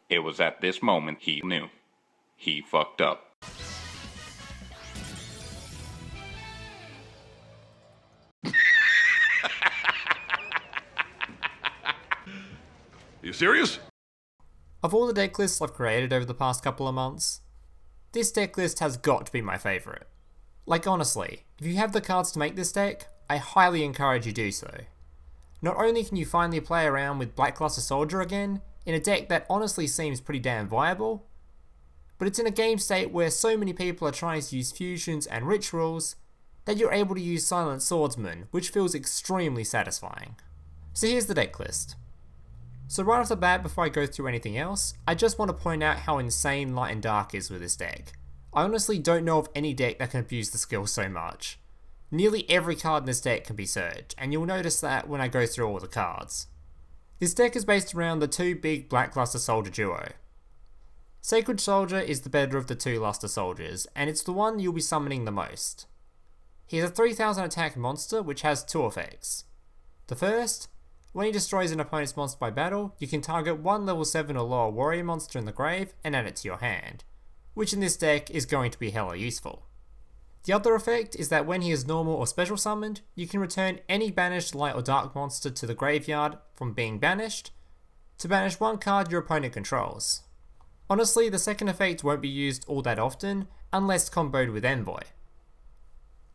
It was at this moment he knew. He fucked up. You serious? Of all the deck lists I've created over the past couple of months, this deck list has got to be my favourite. Like honestly, if you have the cards to make this deck, I highly encourage you do so. Not only can you finally play around with Blackluster Soldier again, in a deck that honestly seems pretty damn viable, but it's in a game state where so many people are trying to use fusions and rituals that you're able to use Silent Swordsman, which feels extremely satisfying. So here's the deck list. So right off the bat, before I go through anything else, I just want to point out how insane Light and Dark is with this deck. I honestly don't know of any deck that can abuse the skill so much. Nearly every card in this deck can be surged, and you'll notice that when I go through all the cards. This deck is based around the two big Blackluster Soldier duo. Sacred Soldier is the better of the two Luster Soldiers, and it's the one you'll be summoning the most. He is a 3000 attack monster which has two effects. The first, when he destroys an opponent's monster by battle, you can target one level 7 or lower warrior monster in the grave and add it to your hand, which in this deck is going to be hella useful. The other effect is that when he is normal or special summoned, you can return any banished light or dark monster to the graveyard from being banished to banish one card your opponent controls. Honestly, the second effect won't be used all that often unless comboed with Envoy.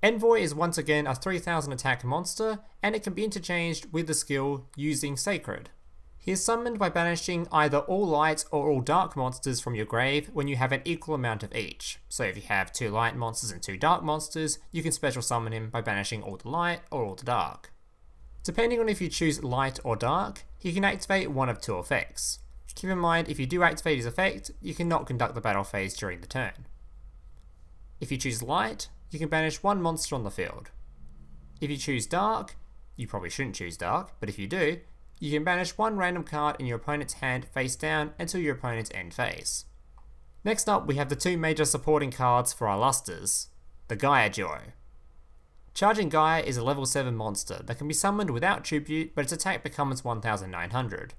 Envoy is once again a 3000 attack monster, and it can be interchanged with the skill using Sacred. He is summoned by banishing either all light or all dark monsters from your grave when you have an equal amount of each. So if you have 2 light monsters and 2 dark monsters, you can special summon him by banishing all the light or all the dark. Depending on if you choose light or dark, he can activate one of 2 effects. Keep in mind, if you do activate his effect, you cannot conduct the battle phase during the turn. If you choose light, you can banish one monster on the field. If you choose dark, you probably shouldn't choose dark, but if you do, you can banish one random card in your opponent's hand face down until your opponent's end phase. Next up, we have the 2 major supporting cards for our Lusters, the Gaia duo. Charging Gaia is a level 7 monster that can be summoned without tribute, but its attack becomes 1900.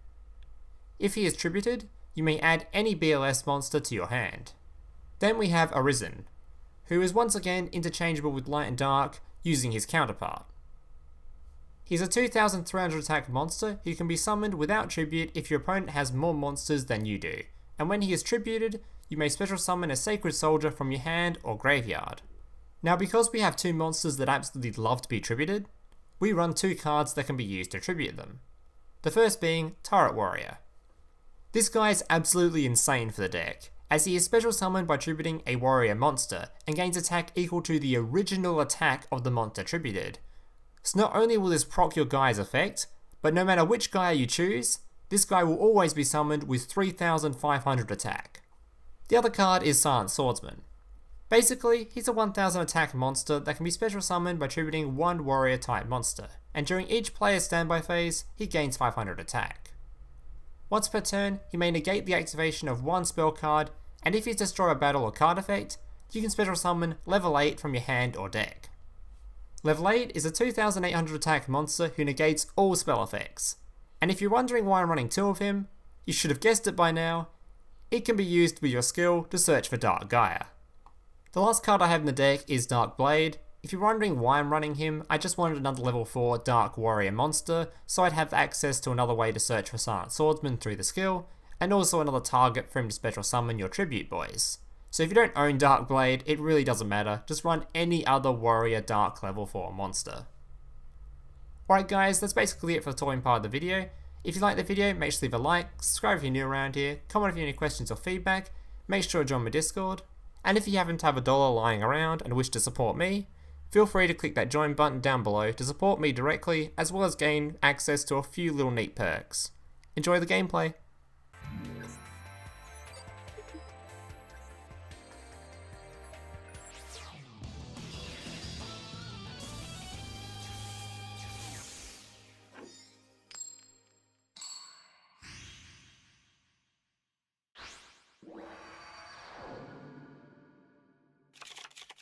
If he is tributed, you may add any BLS monster to your hand. Then we have Arisen, who is once again interchangeable with Light and Dark using his counterpart. He's a 2300 attack monster who can be summoned without tribute if your opponent has more monsters than you do, and when he is tributed, you may special summon a Sacred Soldier from your hand or graveyard. Now because we have 2 monsters that absolutely love to be tributed, we run 2 cards that can be used to tribute them. The first being Turret Warrior. This guy is absolutely insane for the deck, as he is special summoned by tributing a warrior monster and gains attack equal to the original attack of the monster tributed. So not only will this proc your guy's effect, but no matter which Gaia you choose, this guy will always be summoned with 3500 attack. The other card is Silent Swordsman. Basically, he's a 1000 attack monster that can be special summoned by tributing one warrior type monster, and during each player's standby phase, he gains 500 attack. Once per turn, he may negate the activation of one spell card, and if he's destroy a battle or card effect, you can special summon level 8 from your hand or deck. Level 8 is a 2800 attack monster who negates all spell effects, and if you're wondering why I'm running 2 of him, you should have guessed it by now, it can be used with your skill to search for Dark Gaia. The last card I have in the deck is Dark Blade. If you're wondering why I'm running him, I just wanted another level 4 Dark Warrior monster, so I'd have access to another way to search for Silent Swordsman through the skill, and also another target for him to special summon your tribute boys. So if you don't own Dark Blade, it really doesn't matter, just run any other Warrior Dark level 4 monster. Alright guys, that's basically it for the talking part of the video. If you liked the video, make sure to leave a like, subscribe if you're new around here, comment if you have any questions or feedback, make sure to join my Discord, and if you happen to have $1 lying around and wish to support me, feel free to click that join button down below to support me directly, as well as gain access to a few little neat perks. Enjoy the gameplay!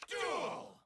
Duel!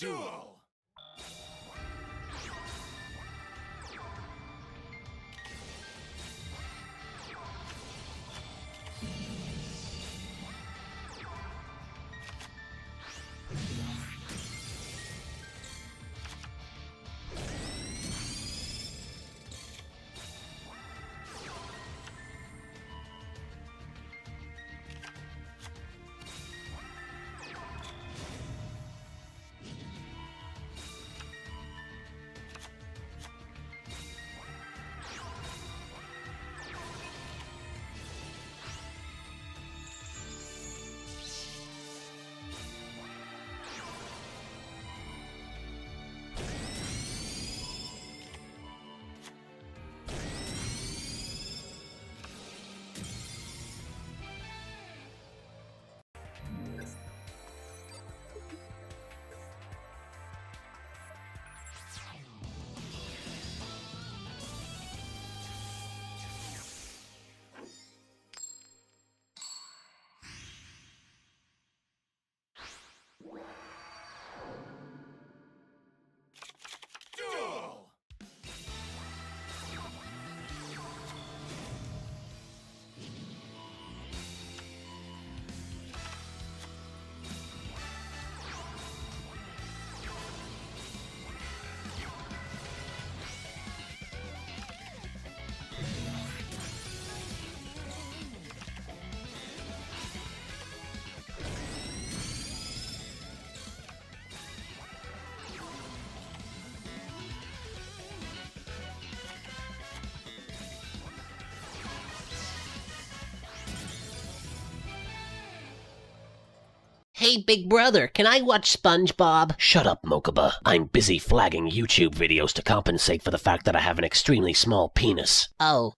Duel! Duel! Hey, big brother, can I watch SpongeBob? Shut up, Mokuba. I'm busy flagging YouTube videos to compensate for the fact that I have an extremely small penis. Oh.